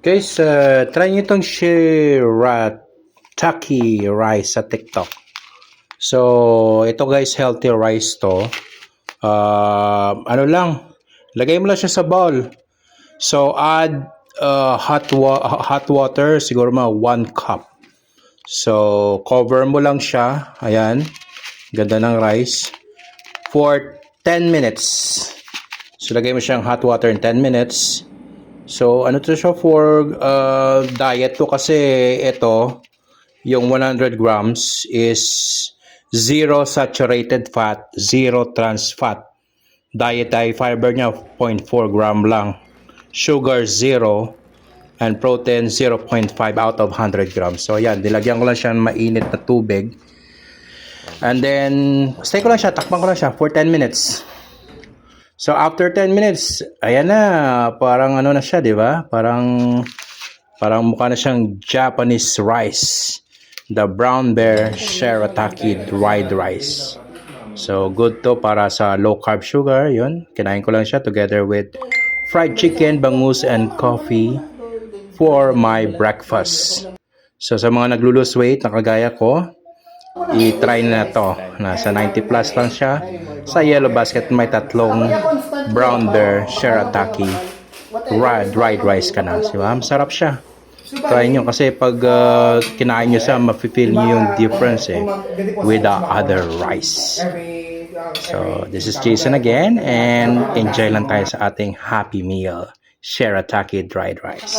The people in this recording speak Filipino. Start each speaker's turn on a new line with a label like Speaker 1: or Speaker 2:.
Speaker 1: Guys, try nyo itong shirataki rice sa TikTok. So, ito guys, healthy rice to. Ano lang, lagay mo lang siya sa bowl. So, add hot water, siguro mga 1 cup. So, cover mo lang siya. Ayan, ganda ng rice. For 10 minutes. So, lagay mo siyang hot water in 10 minutes. So, ano to siya for diet to kasi ito, yung 100 grams is 0 saturated fat, 0 trans fat. Dietary fiber niya 0.4 gram lang. Sugar 0 and protein 0.5 out of 100 grams. So, ayan, dilagyan ko lang siya ng mainit na tubig. And then, stay ko lang siya, takpan ko lang siya for 10 minutes. So, after 10 minutes, ayan na, parang ano na siya, di ba? Parang mukha na siyang Japanese rice. The Brown Bear Shirataki dried rice. So, good to para sa low carb sugar, yun. Kinain ko lang siya together with fried chicken, bangus, and coffee for my breakfast. So, sa mga nag-lose weight, nakagaya ko, i-try na to. Nasa 90 plus lang siya. Sa Yellow Basket may tatlong Brown Bear Shirataki dried rice ka na. Diba? Masarap siya. Try nyo kasi pag kinain nyo siya, mafe-feel nyo yung difference with the other rice. So, this is Jason again and enjoy lang tayo sa ating Happy Meal Shirataki dried rice.